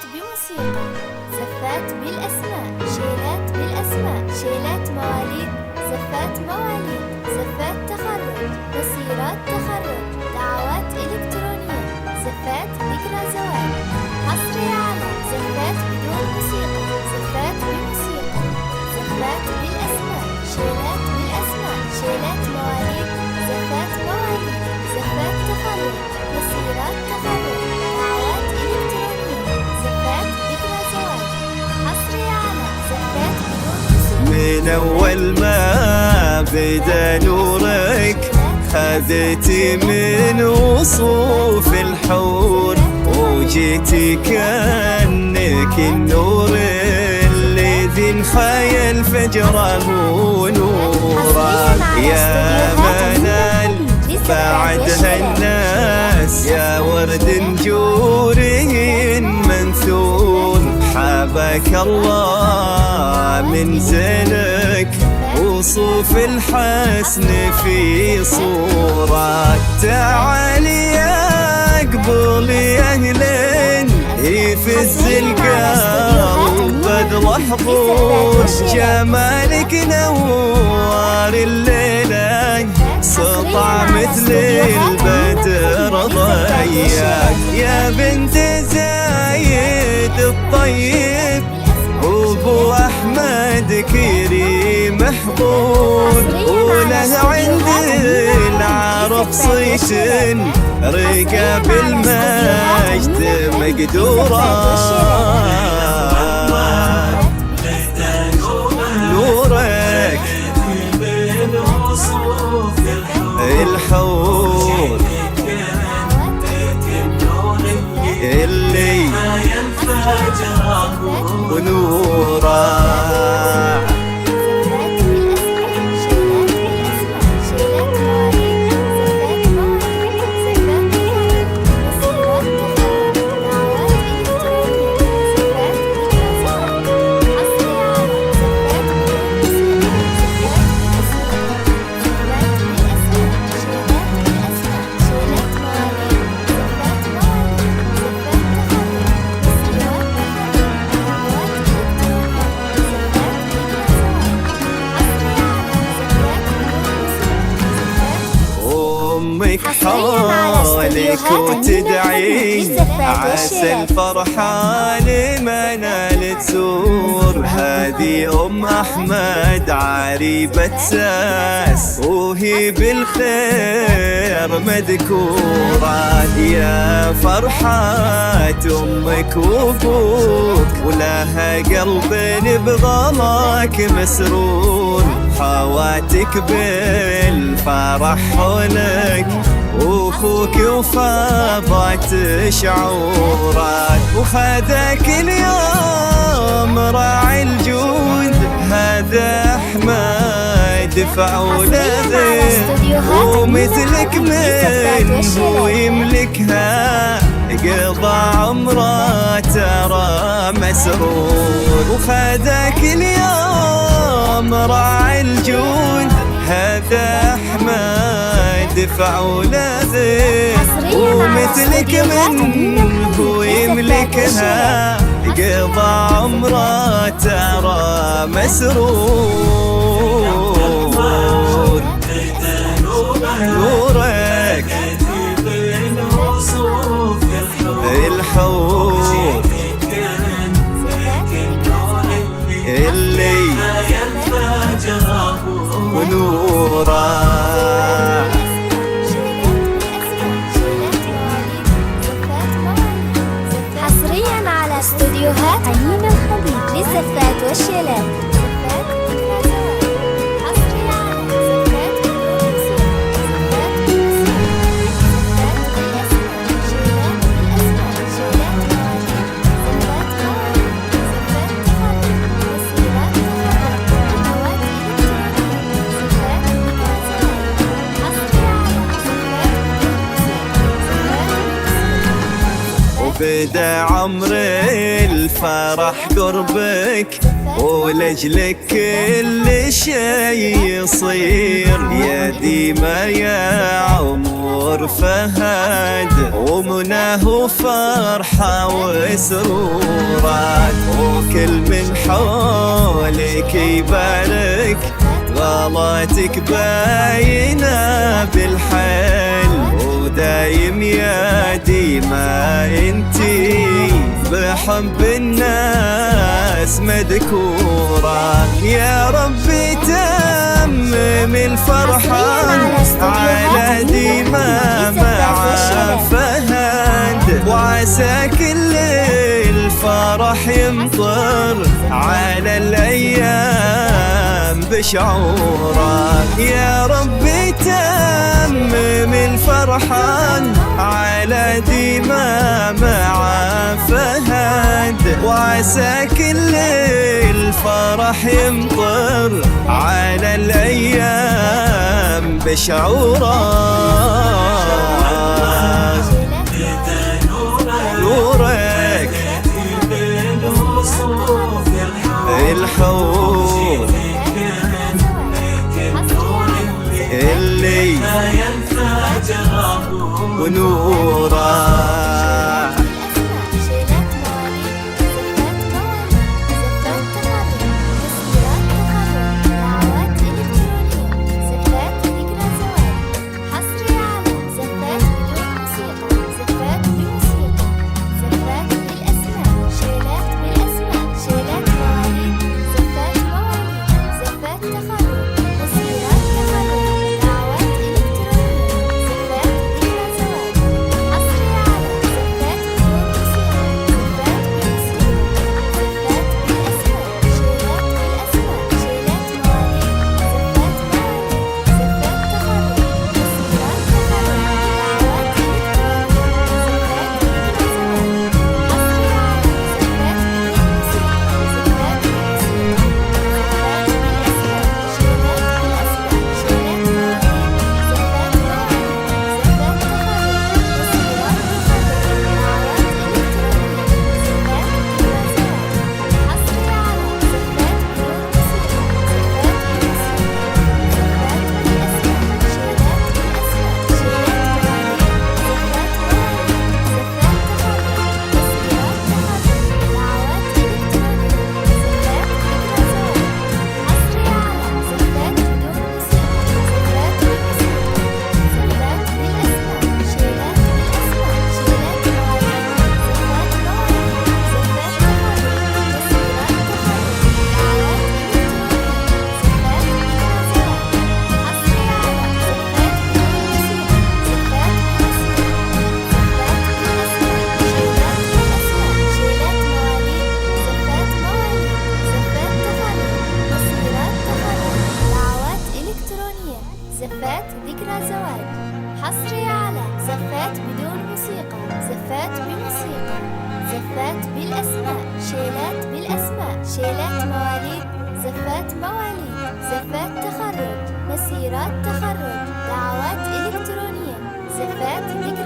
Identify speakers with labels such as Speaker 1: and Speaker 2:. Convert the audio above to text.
Speaker 1: بموسيقى، زفات بالأسماء، شيلات بالأسماء، شيلات مواليد، زفات مواليد، زفات تخرج، مسيرات تخرج، دعوات إلكترونية، زفات ذكرى زواج. حصري على زفات بدون موسيقى، زفات بموسيقى، زفات بالأسماء، شيلات بالأسماء، شيلات مواليد، زفات مواليد، زفات تخرج، مسيرات تخرج، دعوات إلكترونية، زفات ذكرى زواج. حصري على زفات بدون موسيقى.
Speaker 2: من أول ما بدا نورك خذيتي من وصوف الحور، وجيتي كأنك النور الذي انخيل فجره نورا. يا منال بعدها الناس، يا ورد نجوره منثور، حباك الله من زينك وصوف الحسن في صورة. تعالي يا قبول يا أهلين يفز القلب بلحظور، جمالك نوار الليلة سطع مثل البدر ضياك. يا بنت زايد الطيب وابو احمد كريم محظور، وله عند العرب صيت رقاب المجد مقدورة. نورك الحور اللي ونورا. أمك حولك وتدعي عسى الفرحة لمنال تزور. هذه أم أحمد عريبة ساس وهي بالخير مذكورة. يا فرحات أمك وأبوك ولها قلب بغلاك مسرور، حواتك بالفرح حولك واخوك وفاضت شعورك. وخذاك اليوم راعي الجود هذا احمد فعوله غير، ومثلك من هو يملكها قضى عمره ترى مسرور. وخذاك اليوم راعي الجود هذا احمد فعوله غير، ومثلك من هو يملكها قضى عمره ترى مسرور. نورك الحور اللي ونورا.
Speaker 1: حصريا على استوديوهات أمين الحبيب للزفات والشيلات.
Speaker 2: بدا عمر الفرح قربك، ولجلك كل شي يصير. يا ديما يا عمر فهد، ومناه وفرحة وسرورات، وكل من حولك يبارك. غلاتك باينة بالحل، ودايم يا ديما انتي بحب الناس مذكورة. يا ربي تمم الفرحة على ديما مع فهد، وعسى كل الفرح يمطر على الأيام بشعورة. يا ربي تمم الفرحان على ديما مع فهد، وعسى كل الفرح يمطر على الأيام بشعورة. نورك الحور اللي ونوره.
Speaker 1: زفات ذكرى زواج حصري على زفات بدون موسيقى، زفات بموسيقى، زفات بالأسماء، شيلات بالأسماء، شيلات مواليد، زفات مواليد، زفات تخرج، مسيرات تخرج، دعوات إلكترونية، زفات ذكرى